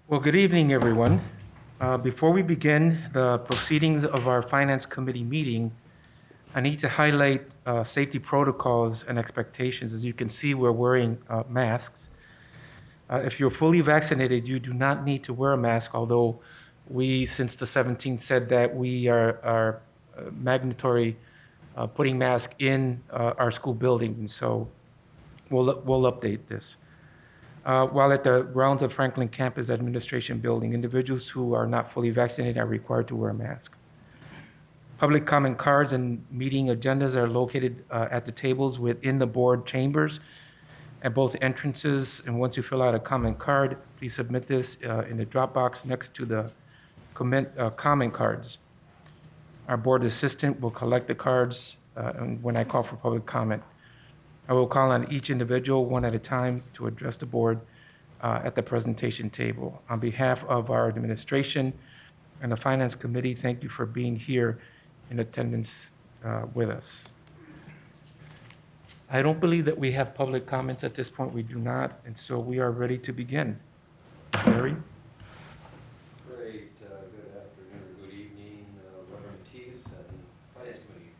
Well, good evening, everyone. Before we begin the proceedings of our Finance Committee meeting, I need to highlight safety protocols and expectations. As you can see, we're wearing masks. If you're fully vaccinated, you do not need to wear a mask, although we, since the 17th, said that we are mandatory putting masks in our school building, and so we'll update this. While at the grounds of Franklin Campus Administration Building, individuals who are not fully vaccinated are required to wear a mask. Public comment cards and meeting agendas are located at the tables within the board chambers at both entrances. And once you fill out a comment card, please submit this in the drop box next to the comment cards. Our board assistant will collect the cards when I call for public comment. I will call on each individual one at a time to address the board at the presentation table. On behalf of our administration and the Finance Committee, thank you for being here in attendance with us. I don't believe that we have public comments at this point. We do not, and so we are ready to begin. Larry? Great. Good afternoon or good evening, Reverend Tees and Finance Committee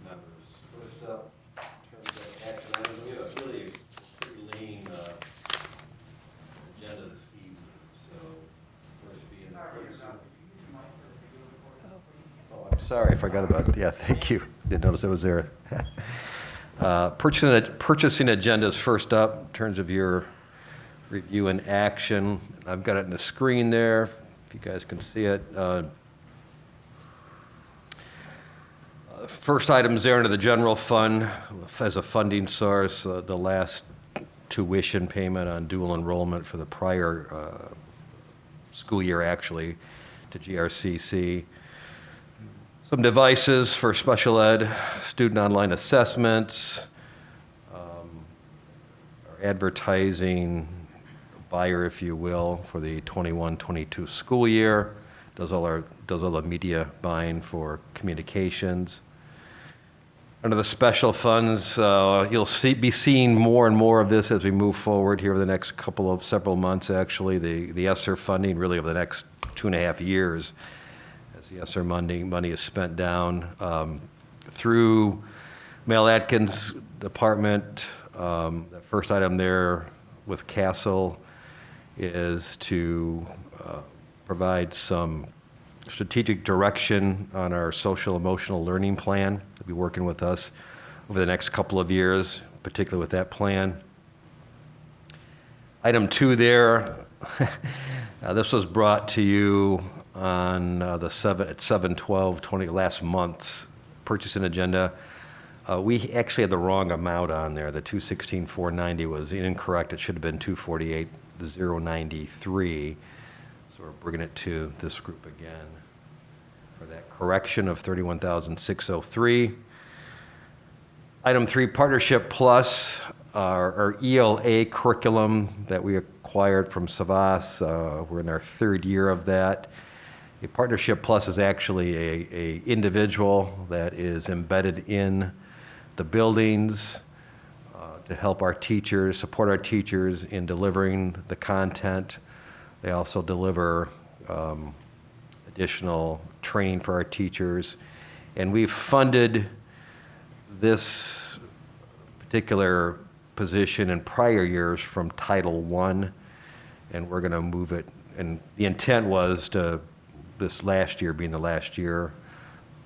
members. First up, in terms of action items, we have a really pretty lean agenda this evening. So first being Oh, I'm sorry, I forgot about it. Yeah, thank you. Didn't notice it was there. Purchasing agenda is first up in terms of your review and action. I've got it in the screen there, if you guys can see it. First items there into the general fund as a funding source, the last tuition payment on dual enrollment for the prior school year, actually, to GRCC. Some devices for special ed, student online assessments, our advertising buyer, if you will, for the 21-22 school year. Does all the media buying for communications. Under the special funds, you'll be seeing more and more of this as we move forward here over the next several months, actually. The ESSER funding really over the next 2.5 years. The ESSER money is spent down through Mel Atkins' department. The first item there with Castle is to provide some strategic direction on our social emotional learning plan. They'll be working with us over the next couple of years, particularly with that plan. Item 2 there, this was brought to you on at 7/12/20 last month's purchasing agenda. We actually had the wrong amount on there. The $216,490 was incorrect. It should have been $248,093. So we're bringing it to this group again for that correction of $31,603. Item 3, Partnership Plus, our ELA curriculum that we acquired from Savas. We're in our 3rd year of that. A Partnership Plus is actually a individual that is embedded in the buildings to help our teachers, support our teachers in delivering the content. They also deliver additional training for our teachers. And we've funded this particular position in prior years from Title I, and we're going to move it. And the intent was to this last year being the last year,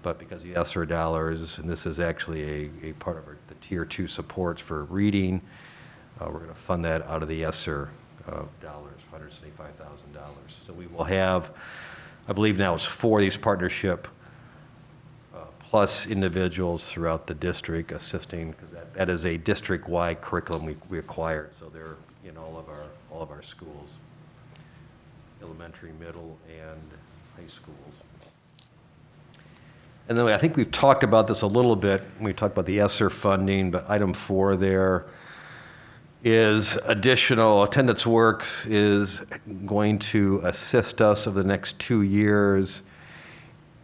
but because the ESSER dollars, and this is actually a part of the Tier 2 supports for reading, we're going to fund that out of the ESSER dollars, $175,000. So we will have, I believe now it's 4 of these partnership plus individuals throughout the district assisting, because that is a district-wide curriculum we acquired. So they're in all of our schools, elementary, middle, and high schools. And then I think we've talked about this a little bit when we talked about the ESSER funding, but item 4 there is additional attendance works is going to assist us over the next 2 years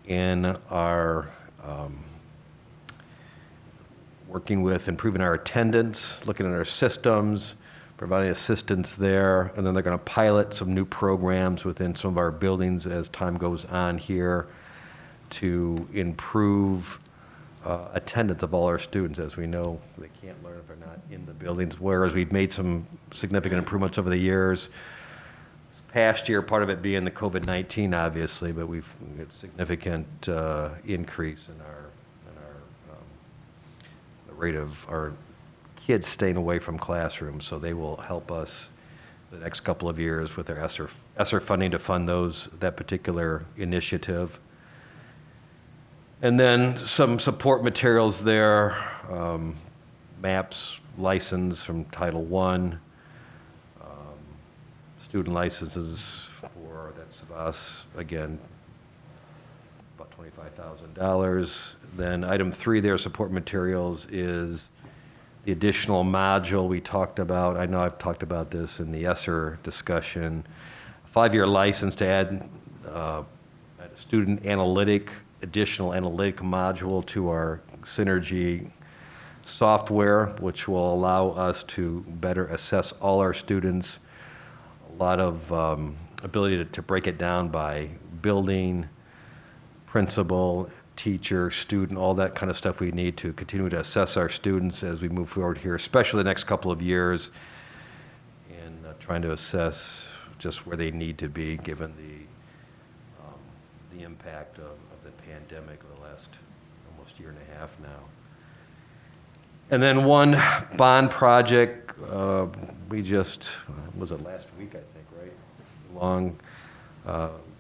in our working with improving our attendance, looking at our systems, providing assistance there. And then they're going to pilot some new programs within some of our buildings as time goes on here to improve attendance of all our students. As we know, they can't learn if they're not in the buildings, whereas we've made some significant improvements over the years. This past year, part of it being the COVID-19, obviously, but we've had a significant increase in the rate of our kids staying away from classrooms, so they will help us the next couple of years with their ESSER funding to fund that particular initiative. And then some support materials there, MAPS license from Title I, student licenses that's of us, again, about $25,000. Then item 3 there, support materials, is the additional module we talked about. I know I've talked about this in the ESSER discussion. 5-year license to add a student additional analytic module to our Synergy software, which will allow us to better assess all our students. A lot of ability to break it down by building, principal, teacher, student, all that kind of stuff we need to continue to assess our students as we move forward here, especially the next couple of years, and trying to assess just where they need to be given the impact of the pandemic over the last almost year and a half now. And then one bond project, we just, was it last week, I think, right?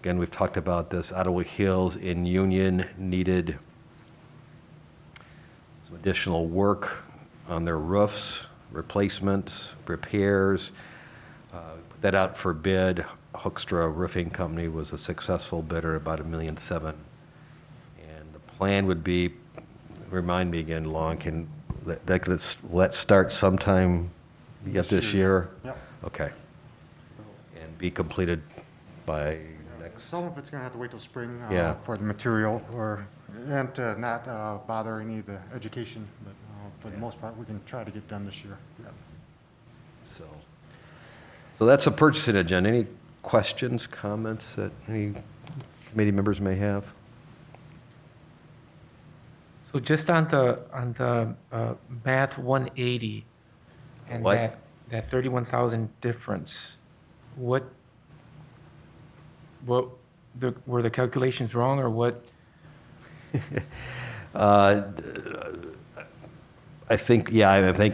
Again, we've talked about this. Ottawa Hills in Union needed some additional work on their roofs, replacements, repairs. Put that out for bid. Hoekstra Roofing Company was a successful bidder, about $1.7 million. And the plan would be, remind me again, Lon, let's start sometime yet this year? Yep. Okay. And be completed by next. Some of it's going to have to wait till spring Yeah. for the material, and to not bother any of the education, but for the most part, we can try to get done this year. Yep. So that's a purchasing agenda. Any questions, comments that any committee members may have? So just on the math 180 and What? that 31,000 difference, were the calculations wrong, or what? I think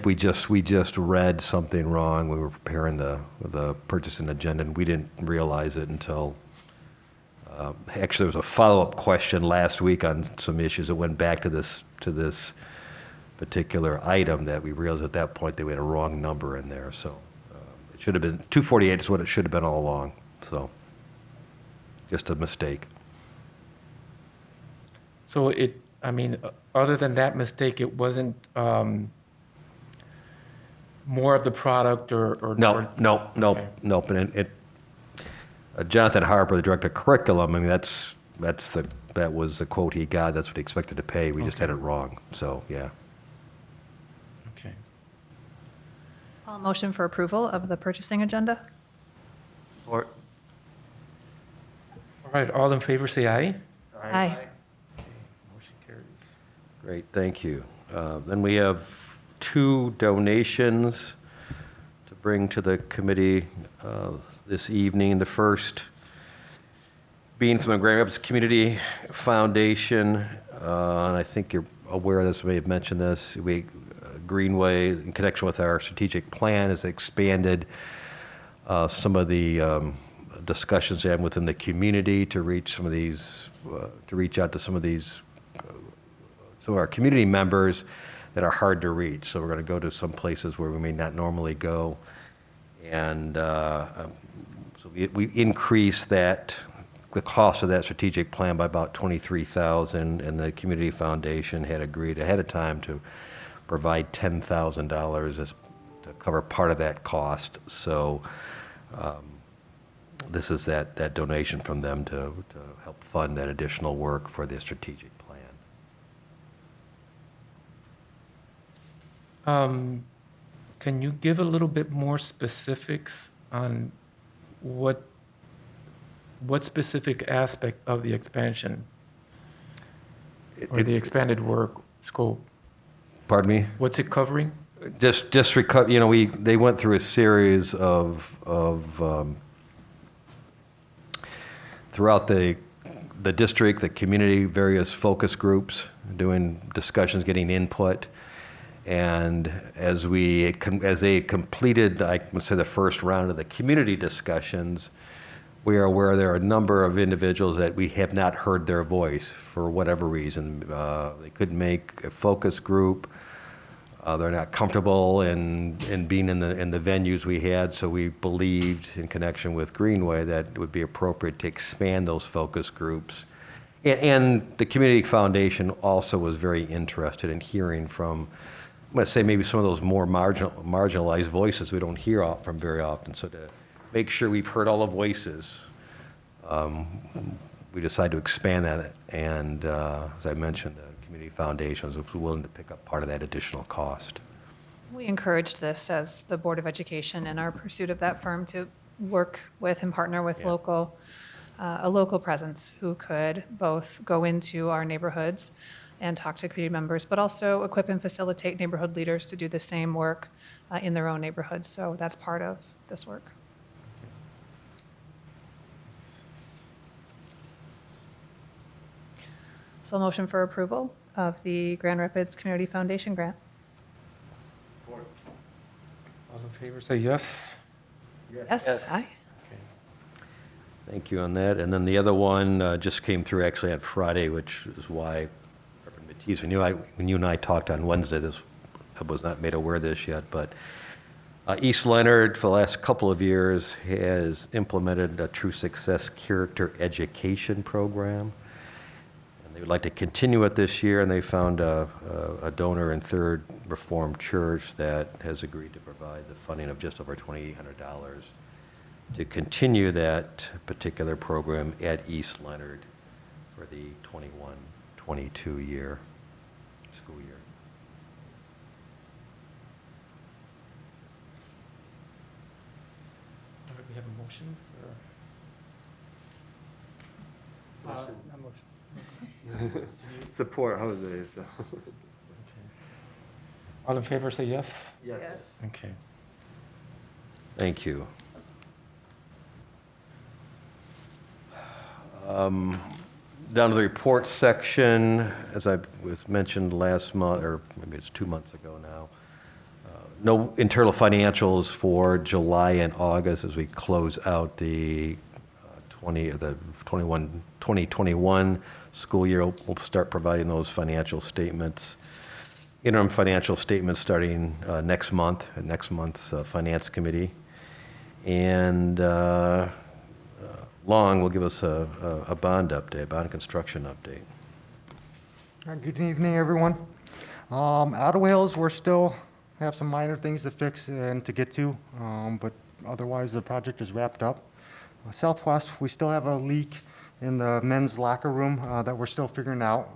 we just read something wrong. We were preparing the purchasing agenda, and we didn't realize it until, actually, there was a follow-up question last week on some issues that went back to this particular item that we realized at that point that we had a wrong number in there. So it should have been 248 is what it should have been all along. So just a mistake. So other than that mistake, it wasn't more of the product or No. Okay. And Jonathan Harper, the director of curriculum, that was the quote he got. That's what he expected to pay. We just had it wrong. So, yeah. Okay. I'll motion for approval of the purchasing agenda. All right, all in favor, say aye. Aye. Motion carries. Great, thank you. Then we have 2 donations to bring to the committee this evening. The first being from the Grand Rapids Community Foundation, and I think you're aware of this, we may have mentioned this. Greenway, in connection with our strategic plan, has expanded some of the discussions we have within the community to reach some of these, to reach out to some of our community members that are hard to reach. So we're going to go to some places where we may not normally go, and so we increased the cost of that strategic plan by about $23,000, and the community foundation had agreed ahead of time to provide $10,000 to cover part of that cost. So this is that donation from them to help fund that additional work for the strategic plan. Can you give a little bit more specifics on what specific aspect of the expansion or the expanded work scope? Pardon me? What's it covering? Just they went through a series of throughout the district, the community, various focus groups, doing discussions, getting input. And as they completed, I would say, the first round of the community discussions, we are aware there are a number of individuals that we have not heard their voice for whatever reason. They couldn't make a focus group. They're not comfortable in being in the venues we had, so we believed, in connection with Greenway, that it would be appropriate to expand those focus groups. And the Community Foundation also was very interested in hearing from, I'm going to say, maybe some of those more marginalized voices we don't hear from very often. So to make sure we've heard all the voices, we decided to expand that. And as I mentioned, the Community Foundation was willing to pick up part of that additional cost. We encouraged this as the Board of Education in our pursuit of that firm to work with and partner with a local presence who could both go into our neighborhoods and talk to community members, but also equip and facilitate neighborhood leaders to do the same work in their own neighborhoods. So that's part of this work. So motion for approval of the Grand Rapids Community Foundation grant. All in favor, say yes. Yes. Aye. Thank you on that. And then the other one just came through actually on Friday, which is why, Reverend Matisse, when you and I talked on Wednesday, I was not made aware of this yet, but East Leonard, for the last couple of years, has implemented a True Success Character Education program. And they would like to continue it this year, and they found a donor in Third Reformed Church that has agreed to provide the funding of just over $2,800 to continue that particular program at East Leonard for the 21-22 school year. All right, we have a motion for... Support, Jose, so. Okay. All in favor, say yes. Yes. Okay. Thank you. Down to the report section, as I was mentioned last month, or maybe it's 2 months ago now, no internal financials for July and August as we close out the 2021 school year. We'll start providing those financial statements, interim financial statements starting next month, at next month's Finance Committee. And Long will give us a bond update, bond construction update. Good evening, everyone. Out of Wales, we're still have some minor things to fix and to get to, but otherwise the project is wrapped up. Southwest, we still have a leak in the men's locker room that we're still figuring out.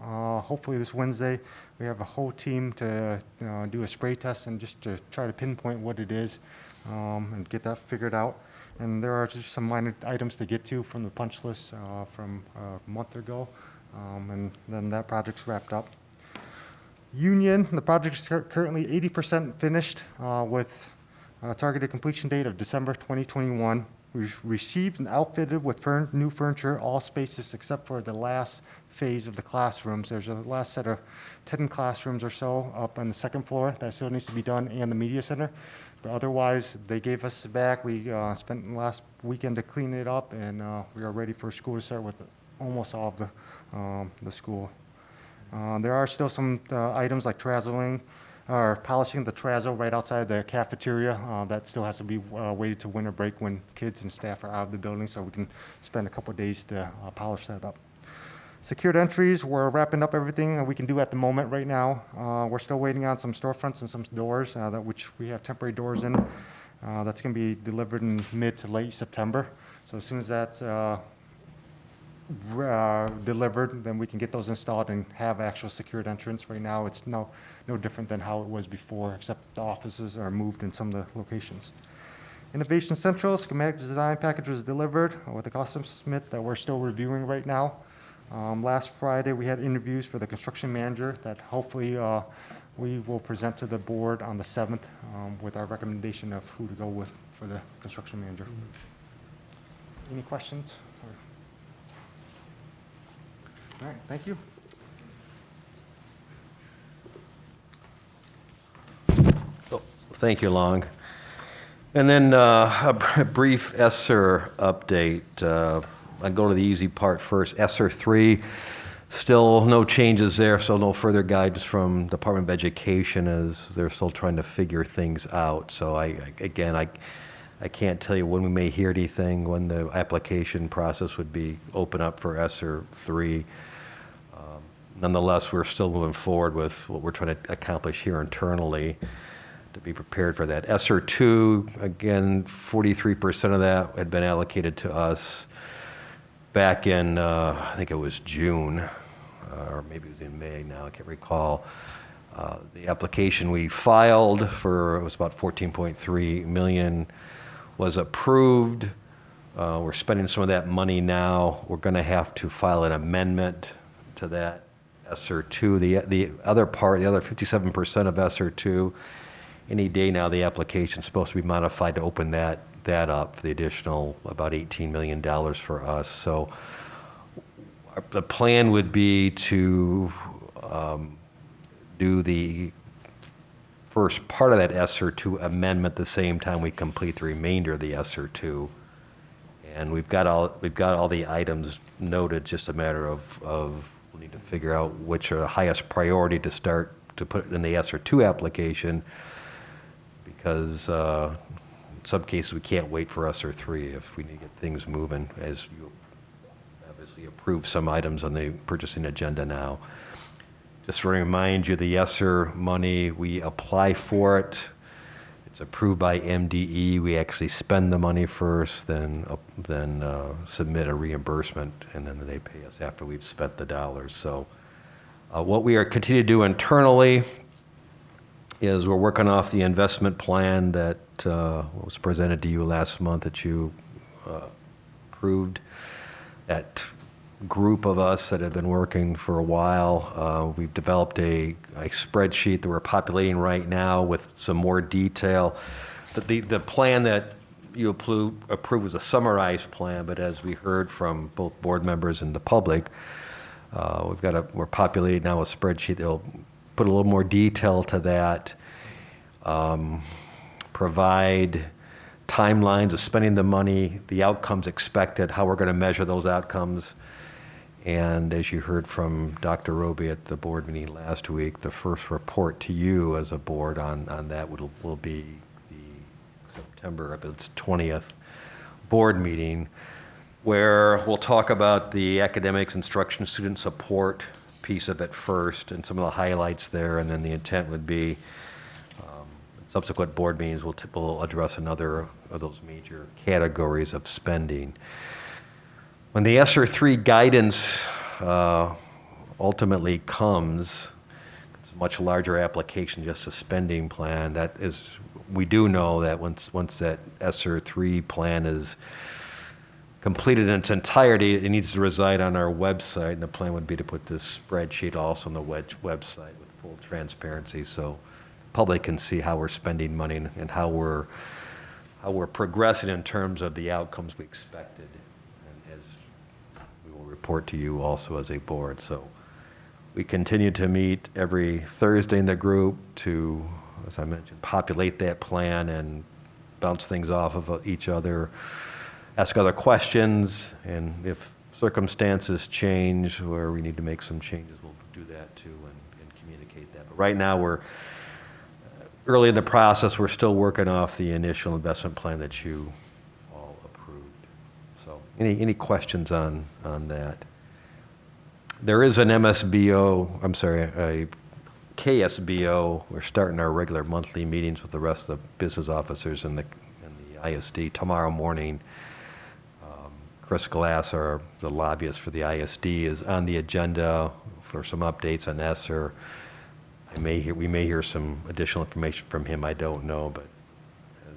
Hopefully this Wednesday, we have a whole team to do a spray test and just to try to pinpoint what it is and get that figured out. And there are just some minor items to get to from the punch list from a month ago, and then that project's wrapped up. Union, the project is currently 80% finished with a targeted completion date of December 2021. We've received and outfitted with new furniture, all spaces except for the last phase of the classrooms. There's a last set of 10 classrooms or so up on the second floor that still needs to be done, and the media center. But otherwise, they gave us back. We spent the last weekend to clean it up, and we are ready for school to start with almost all of the school. There are still some items like terrazzoing, or polishing the terrazzo right outside the cafeteria. That still has to be waited to winter break when kids and staff are out of the building, so we can spend a couple days to polish that up. Secured entries, we're wrapping up everything that we can do at the moment right now. We're still waiting on some storefronts and some doors, which we have temporary doors in. That's going to be delivered in mid to late September. So as soon as that's delivered, then we can get those installed and have actual secured entrance. Right now, it's no different than how it was before, except the offices are moved in some of the locations. Innovation Central schematic design package was delivered with a custom submit that we're still reviewing right now. Last Friday, we had interviews for the construction manager that hopefully we will present to the board on the 7th with our recommendation of who to go with for the construction manager. Any questions? All right, thank you. Thank you, Long. And then a brief ESSER update. I'll go to the easy part first. ESSER 3, still no changes there, so no further guidance from Department of Education as they're still trying to figure things out. So I can't tell you when we may hear anything, when the application process would be open up for ESSER 3. Nonetheless, we're still moving forward with what we're trying to accomplish here internally to be prepared for that. ESSER 2, again, 43% of that had been allocated to us back in, I think it was June, or maybe it was in May now, I can't recall. The application we filed for, it was about 14.3 million, was approved. We're spending some of that money now. We're going to have to file an amendment to that ESSER 2. The other part, the other 57% of ESSER 2, any day now the application's supposed to be modified to open that up for the additional about $18 million for us. So the plan would be to do the first part of that ESSER 2 amendment the same time we complete the remainder of the ESSER 2. And we've got all the items noted, just a matter of we need to figure out which are the highest priority to start to put in the ESSER 2 application, because in some cases we can't wait for ESSER 3 if we need to get things moving, as you obviously approve some items on the purchasing agenda now. Just to remind you, the ESSER money, we apply for it. It's approved by MDE. We actually spend the money first, then submit a reimbursement, and then they pay us after we've spent the dollars. So what we are continuing to do internally is we're working off the investment plan that was presented to you last month that you approved. That group of us that have been working for a while, we've developed a spreadsheet that we're populating right now with some more detail. The plan that you approved was a summarized plan, but as we heard from both board members and the public, we're populating now a spreadsheet that'll put a little more detail to that, provide timelines of spending the money, the outcomes expected, how we're going to measure those outcomes. And as you heard from Dr. Roby at the board meeting last week, the first report to you as a board on that will be the September 20th board meeting, where we'll talk about the academics, instruction, student support piece of it first and some of the highlights there, and then the intent would be subsequent board meetings will address another of those major categories of spending. When the ESSER 3 guidance ultimately comes, it's a much larger application, just a spending plan. That is, we do know that once that ESSER 3 plan is completed in its entirety, it needs to reside on our website, and the plan would be to put this spreadsheet also on the website with full transparency, so the public can see how we're spending money and how we're progressing in terms of the outcomes we expected, and as we will report to you also as a board. So we continue to meet every Thursday in the group to, as I mentioned, populate that plan and bounce things off of each other, ask other questions, and if circumstances change where we need to make some changes, we'll do that too and communicate that. But right now we're early in the process. We're still working off the initial investment plan that you all approved. So any questions on that? There is an a KSBO. We're starting our regular monthly meetings with the rest of the business officers in the ISD tomorrow morning. Chris Glass, the lobbyist for the ISD, is on the agenda for some updates on ESSER. We may hear some additional information from him, I don't know, but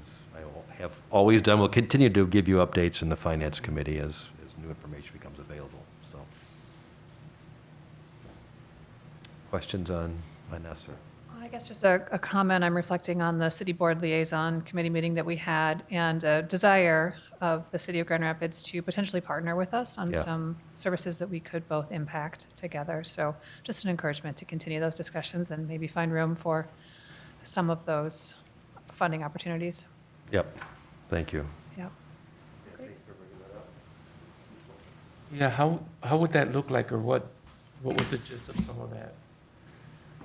as I have always done, we'll continue to give you updates in the Finance Committee as new information becomes available, so. Questions on ESSER? I guess just a comment. I'm reflecting on the City Board Liaison Committee meeting that we had and a desire of the City of Grand Rapids to potentially partner with us on Yeah. some services that we could both impact together. So just an encouragement to continue those discussions and maybe find room for some of those funding opportunities. Yep, thank you. Yep. Yeah, how would that look like, or what was the gist of some of that?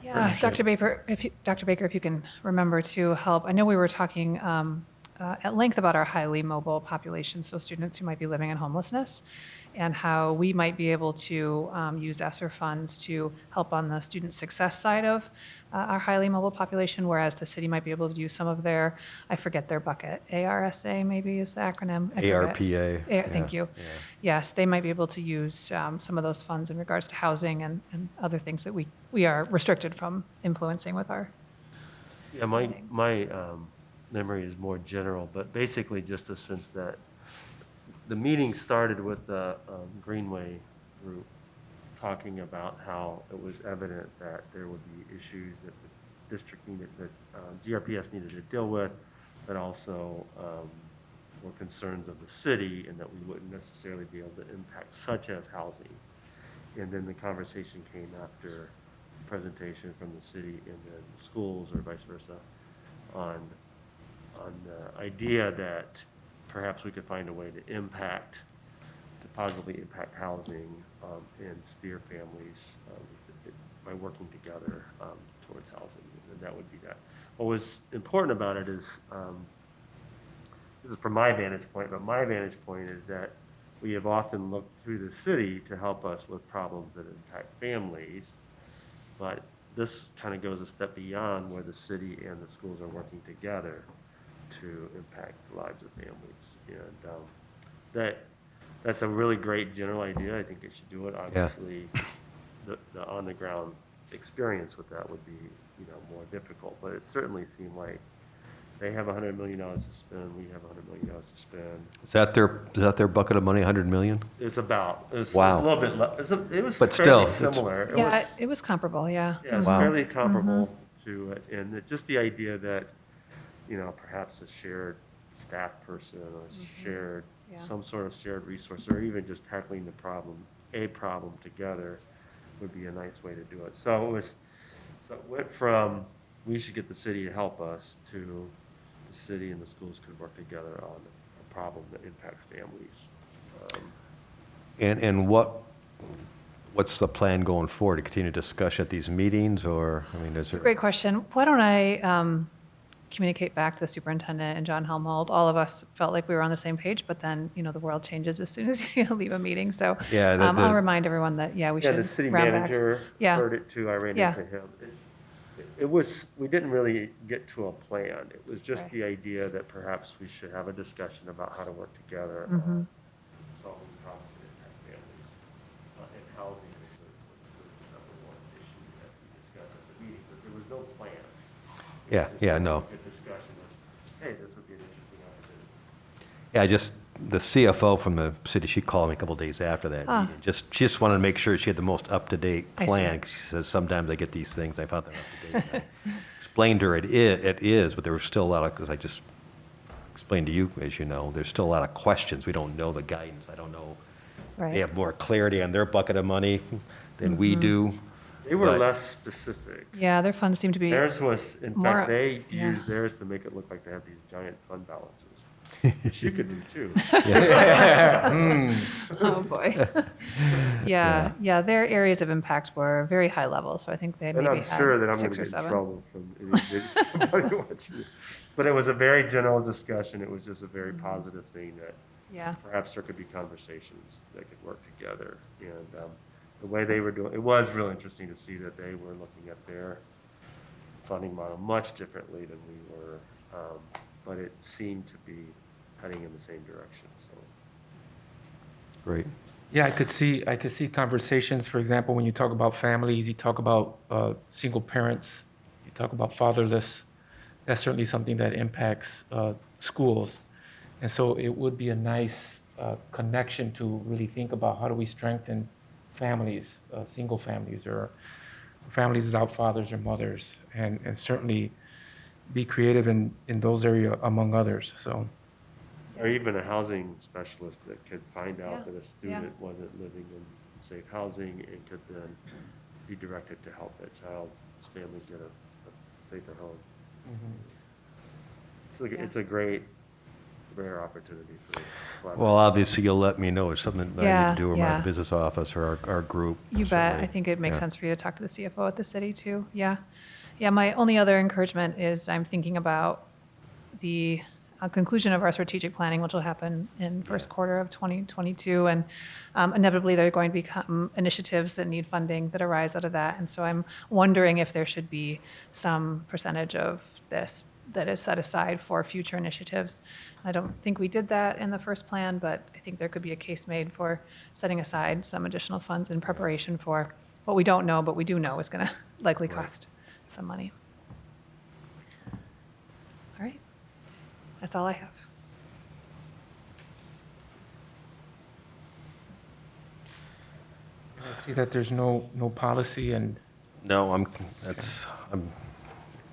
Yeah, Partnership. Dr. Baker, if you can remember to help. I know we were talking at length about our highly mobile population, so students who might be living in homelessness, and how we might be able to use ESSER funds to help on the student success side of our highly mobile population, whereas the city might be able to use some of their, I forget their bucket, ARSA maybe is the acronym. I forget. ARPA. Thank you. Yeah. Yes, they might be able to use some of those funds in regards to housing and other things that we are restricted from influencing with our. Yeah, my memory is more general, but basically just the sense that the meeting started with the Greenway group talking about how it was evident that there would be issues that the district needed, that GRPS needed to deal with, but also were concerns of the city and that we wouldn't necessarily be able to impact, such as housing. And then the conversation came after the presentation from the city and then schools, or vice versa, on the idea that perhaps we could find a way to positively impact housing and steer families by working together towards housing, and that would be that. What was important about it is, this is from my vantage point, but my vantage point is that we have often looked through the city to help us with problems that impact families, but this kind of goes a step beyond where the city and the schools are working together to impact the lives of families. And that's a really great general idea. I think it should do it. Obviously, the on-the-ground experience with that would be, more difficult, but it certainly seemed like they have $100 million to spend. We have $100 million to spend. Is that their bucket of money, 100 million? It's about. It's Wow. a little bit. It was But fairly still, it's- similar. Yeah, it was comparable, yeah. Yeah, it's Wow. fairly comparable to it, and just the idea that, perhaps a shared staff person or shared, Yeah. some sort of shared resource, or even just tackling a problem together would be a nice way to do it. So it went from, we should get the city to help us, to the city and the schools could work together on a problem that impacts families. And what's the plan going forward? To continue to discuss at these meetings, or, is there? Great question. Why don't I communicate back to the superintendent and John Helmold? All of us felt like we were on the same page, but then, the world changes as soon as you leave a meeting. So Yeah, I'll remind everyone that, we Yeah, should the city round back. manager Yeah. heard it too. I ran Yeah. into him. We didn't really get to a plan. It was just Right. the idea that perhaps we should have a discussion about how to work together Mhm. on solving problems that impact families. And housing was the number one issue that we discussed at the meeting, but there was no plan. It Yeah, was just yeah, a no. good discussion of, hey, this would be an interesting opportunity. Yeah, the CFO from the city, she called me a couple days after that Ah. meeting. She just wanted to make sure she had the most up-to-date I see. plan. 'Cause she says, sometimes I get these things, I thought they're up-to-date. I explained to her it is, but there were still a lot of, because I just explained to you, as you know, there's still a lot of questions. We don't know the guidance. I don't know. Right. They have more clarity on their bucket of money than we Mm-hmm. do. They were But- less specific. Yeah, their funds seem to be, Theirs was, in more- fact, they yeah. used theirs to make it look like they have these giant fund balances, which you could do too. oh boy. Yeah, their areas of impact were very high level, so I think they maybe And I'm had sure that I'm going 6 to or get in 7. trouble from somebody watching. But it was a very general discussion. It was just a very positive thing that Yeah, perhaps there could be conversations that could work together. And the way they were doing, it was real interesting to see that they were looking at their funding model much differently than we were. But it seemed to be heading in the same direction. So Great. Yeah, I could see conversations, for example, when you talk about families, you talk about single parents, you talk about fatherless. That's certainly something that impacts schools. And so it would be a nice connection to really think about how do we strengthen families, single families or families without fathers or mothers, and certainly be creative in those areas among others. So, Or even a housing specialist that could find Yeah, out that a student wasn't living in safe housing and could then be directed to help that child's family get a safer home. Yeah. It's a great, rare opportunity for collaboration. Well, obviously, you'll let me know. It's something that I Yeah, need to do in my yeah. business office or our group. You bet. I certainly. think it makes Yeah. sense for you to talk to the CFO at the city too. Yeah. Yeah, my only other encouragement is I'm thinking about the conclusion of our strategic planning, which will happen in first quarter of 2022. And inevitably, there are going to become initiatives that need funding that arise out of that. And so I'm wondering if there should be some percentage of this that is set aside for future initiatives. I don't think we did that in the first plan, but I think there could be a case made for setting aside some additional funds in preparation for what we don't know, but we do know is going to likely Right. cost some money. All right. That's all I have. I see that there's no policy, and No, I'm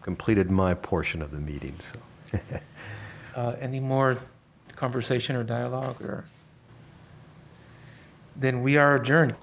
completed my portion of the meeting, so. any more conversation or dialogue, or then we are adjourned.